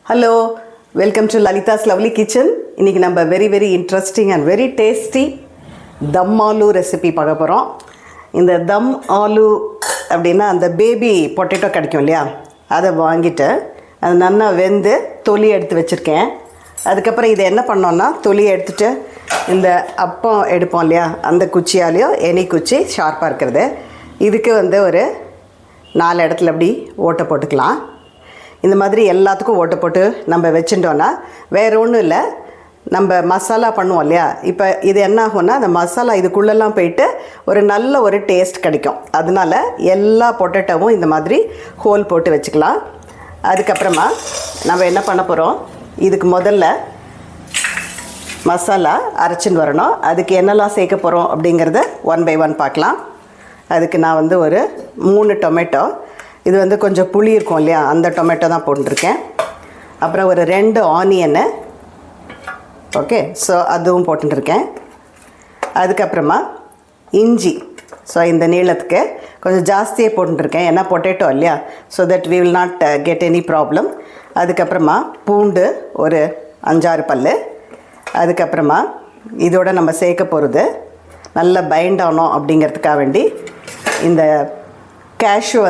Hello, welcome to Lalitha's lovely kitchen. இன்றைக்கி நம்ம very interesting and very tasty them aloo recipe பார்க்க போகிறோம். இந்த தம் ஆலு அப்படின்னா அந்த பேபி பொட்டேட்டோ கிடைக்கும் இல்லையா, அதை வாங்கிட்டு அது நல்லா வெந்து தொலி எடுத்து வச்சுருக்கேன். அதுக்கப்புறம் இதை என்ன பண்ணோன்னா, தொலியை எடுத்துகிட்டு இந்த அப்பம் எடுப்போம் இல்லையா, அந்த குச்சியாலேயோ எனி குச்சி ஷார்ப்பாக இருக்கிறது, இதுக்கு ஒரு 4 இடத்துல அப்படி ஓட்டை போட்டுக்கலாம். இந்த மாதிரி எல்லாத்துக்கும் ஓட்டை போட்டு நம்ம வச்சுட்டோன்னா வேறு ஒன்றும் இல்லை, நம்ம மசாலா பண்ணுவோம் இல்லையா, இப்போ இது என்ன ஆகும்னா அந்த மசாலா இதுக்குள்ளெல்லாம் போயிட்டு நல்ல ஒரு டேஸ்ட் கிடைக்கும். அதனால எல்லா பொட்டேட்டோவும் இந்த மாதிரி ஹோல் போட்டு வச்சுக்கலாம். அதுக்கப்புறமா நம்ம என்ன பண்ண போகிறோம், இதுக்கு முதல்ல மசாலா அரைச்சின்னு வரணும். அதுக்கு என்னெல்லாம் சேர்க்க போகிறோம் அப்படிங்கிறத 1 by 1 பார்க்கலாம். அதுக்கு நான் ஒரு 3 டொமேட்டோ, இது கொஞ்சம் புளி இருக்கும் இல்லையா, அந்த டொமேட்டோ தான் போட்டுருக்கேன். அப்புறம் 2 ஆனியனு, ஓகே, ஸோ அதுவும் போட்டுருக்கேன். அதுக்கப்புறமா இஞ்சி, ஸோ இந்த நீளத்துக்கு கொஞ்சம் ஜாஸ்தியாக போட்டுருக்கேன், ஏன்னா பொட்டேட்டோ இல்லையா, so that we will not get any problem. அதுக்கப்புறமா பூண்டு 5-6 பல். அதுக்கப்புறமா இதோட நம்ம சேர்க்க போகிறது நல்லா பைண்ட் ஆகணும் அப்படிங்கிறதுக்காக வேண்டி இந்த கேஷ்யூ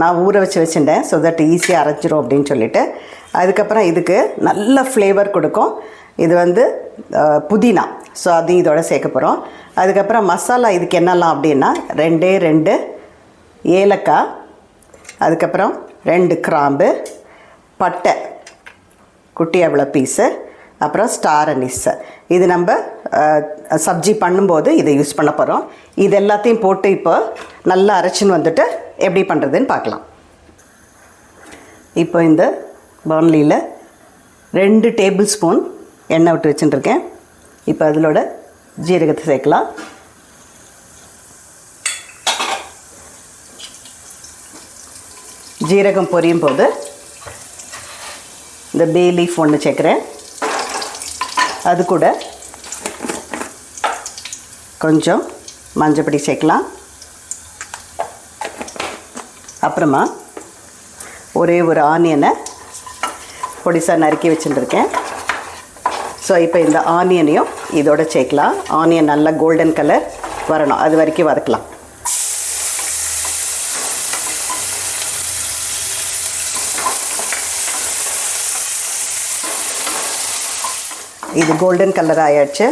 நான் ஊற வச்சுட்டேன், ஸோ தட் ஈஸியாக அரைச்சிரும் அப்படின்னு சொல்லிவிட்டு. அதுக்கப்புறம் இதுக்கு நல்ல ஃப்ளேவர் கொடுக்கும் இது புதினா, ஸோ அதையும் இதோட சேர்க்க போகிறோம். அதுக்கப்புறம் மசாலா இதுக்கு என்னெல்லாம் அப்படின்னா 2 ஏலக்காய், அதுக்கப்புறம் 2 கிராம்பு, பட்டை குட்டி அவ்வளோ பீஸு, அப்புறம் ஸ்டார் அனீஸ். இது நம்ம சப்ஜி பண்ணும்போது இதை யூஸ் பண்ண போகிறோம். இது எல்லாத்தையும் போட்டு இப்போ நல்லா அரைச்சின்னு வந்துட்டு எப்படி பண்ணுறதுன்னு பார்க்கலாம். இப்போ இந்த பாண்லியில் 2 டேபிள் ஸ்பூன் எண்ணெய் விட்டு வச்சுட்டுருக்கேன். இப்போ அதிலோட ஜீரகத்தை சேர்க்கலாம். ஜீரகம் பொரியும் போது இந்த பே லீஃப் ஒன்று சேர்க்குறேன். அது கூட கொஞ்சம் மஞ்சப்பொடி சேர்க்கலாம். அப்புறமா ஒரே ஒரு ஆனியனை பொடிசாக நறுக்கி வச்சுட்டுருக்கேன். ஸோ இப்போ இந்த ஆனியனையும் இதோட சேர்க்கலாம். ஆனியன் நல்லா கோல்டன் கலர் வரணும், அது வரைக்கும் வதக்கலாம். இது கோல்டன் கலர் ஆகிடுச்சு.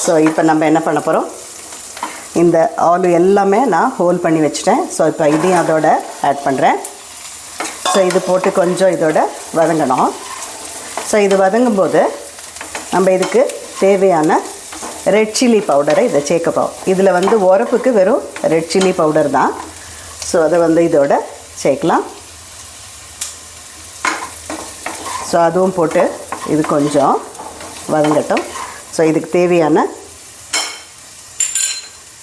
ஸோ இப்போ நம்ம என்ன பண்ண போகிறோம், இந்த ஆலு எல்லாமே நான் ஹோல் பண்ணி வச்சுட்டேன். ஸோ இப்போ இதையும் அதோட ஆட் பண்ணுறேன். ஸோ இது போட்டு கொஞ்சம் இதோட வதங்கணும். ஸோ இது வதங்கும்போது நம்ம இதுக்கு தேவையான ரெட் சில்லி பவுடரை இதை சேர்க்கப்போம். இதில் உரப்புக்கு வெறும் ரெட் சில்லி பவுடர் தான். ஸோ அதை இதோட சேர்க்கலாம். ஸோ அதுவும் போட்டு இது கொஞ்சம் வதங்கட்டும். ஸோ இதுக்கு தேவையான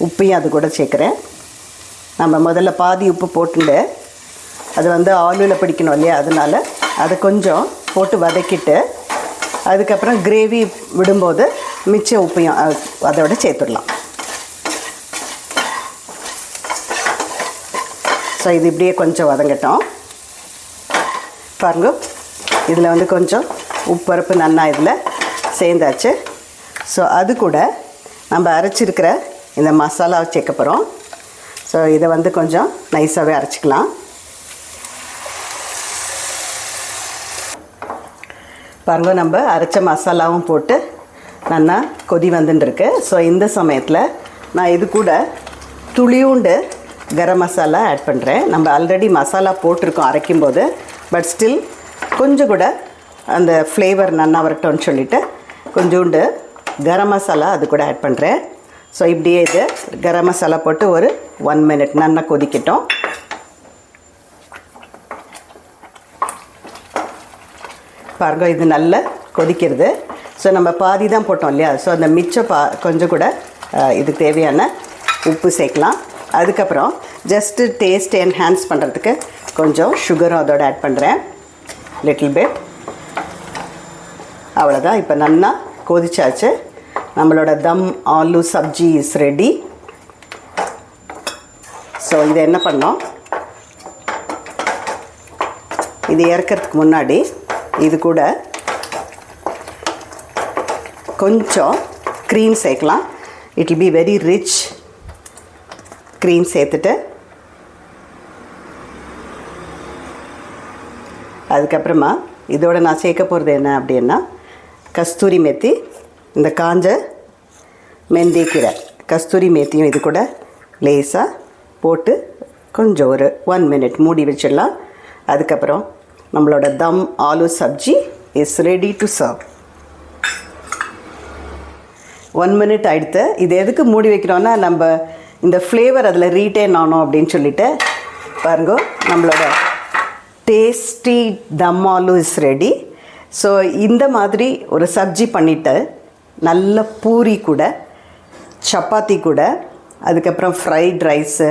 உப்பையும் அது கூட சேர்க்குறேன். நம்ம முதல்ல பாதி உப்பு போட்டுட்டு அது ஆலுவில் பிடிக்கணும் இல்லையா, அதனால் அதை கொஞ்சம் போட்டு வதக்கிட்டு அதுக்கப்புறம் கிரேவி விடும்போது மிச்ச உப்பையும் அதோட சேர்த்துடலாம். ஸோ இது இப்படியே கொஞ்சம் வதங்கட்டும். பாருங்க, இதில் கொஞ்சம் உப்பரப்பு நன்னா இதில் சேர்ந்தாச்சு. ஸோ அது கூட நம்ம அரைச்சிருக்கிற இந்த மசாலாவை சேர்க்க போகிறோம். ஸோ இதை கொஞ்சம் நைஸாகவே அரைச்சிக்கலாம். பாருங்க, நம்ம அரைச்ச மசாலாவும் போட்டு நல்லா கொதி வந்துட்டுருக்கு. ஸோ இந்த சமயத்தில் நான் இது கூட துளியூண்டு கரம் மசாலா ஆட் பண்ணுறேன். நம்ம ஆல்ரெடி மசாலா போட்டிருக்கோம் அரைக்கும்போது, பட் ஸ்டில் கொஞ்சம் கூட அந்த ஃப்ளேவர் நல்லா வரட்டும்னு சொல்லிவிட்டு கொஞ்சோண்டு கரம் மசாலா அது கூட ஆட் பண்ணுறேன். ஸோ இப்படியே இது கரம் மசாலா போட்டு ஒரு 1 minute நல்லா கொதிக்கட்டும். பாருங்க, இது நல்லா கொதிக்கிறது. ஸோ நம்ம பாதி தான் போட்டோம் இல்லையா, ஸோ அந்த மிச்சம் கொஞ்சம் கூட இதுக்கு தேவையான உப்பு சேர்க்கலாம். அதுக்கப்புறம் ஜஸ்ட்டு டேஸ்ட் என்ஹான்ஸ் பண்ணுறதுக்கு கொஞ்சம் சுகரும் அதோடு ஆட் பண்ணுறேன், லிட்டில் பிட். அவ்வளோதான். இப்போ நல்லா கொதிச்சாச்சு. நம்மளோட dum aloo sabzi is ready. So இதை என்ன பண்ணோம், இது இறக்கிறதுக்கு முன்னாடி இது கூட கொஞ்சம் க்ரீம் சேர்க்கலாம். It will be very rich. Cream சேர்த்துட்டு அதுக்கப்புறமா இதோட நான் சேர்க்க போகிறது என்ன அப்படின்னா கஸ்தூரி மேத்தி, இந்த காஞ்ச மெந்திக்கீரை கஸ்தூரி மேத்தியும் இது கூட லேசாக போட்டு கொஞ்சம் ஒரு 1 minute மூடி வச்சிடலாம். அதுக்கப்புறம் நம்மளோட dum aloo sabzi is ready to serve. 1 minute ஆகிடுத்து. இது எதுக்கு மூடி வைக்கிறோன்னா நம்ம இந்த ஃப்ளேவர் அதில் ரீட்டைன் ஆனோம் அப்படின்னு சொல்லிட்டு பாருங்க, நம்மளோட tasty them aloo is ready. So இந்த மாதிரி ஒரு சப்ஜி பண்ணிவிட்டு நல்ல பூரி கூட, சப்பாத்தி கூட, அதுக்கப்புறம் fried rice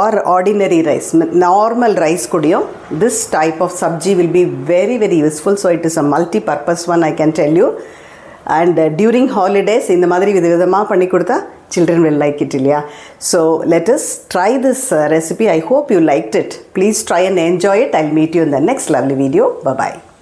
or ordinary rice, normal rice கூடயும் this type of sabzi will be very very useful. So it is a multi purpose one, I can tell you. And during holidays இந்த மாதிரி விதவிதமாக பண்ணி கொடுத்தா children will like it, இல்லையா? So let us try this recipe. I hope you liked it. Please try and enjoy it. I'll meet you in the next lovely video. Bye bye.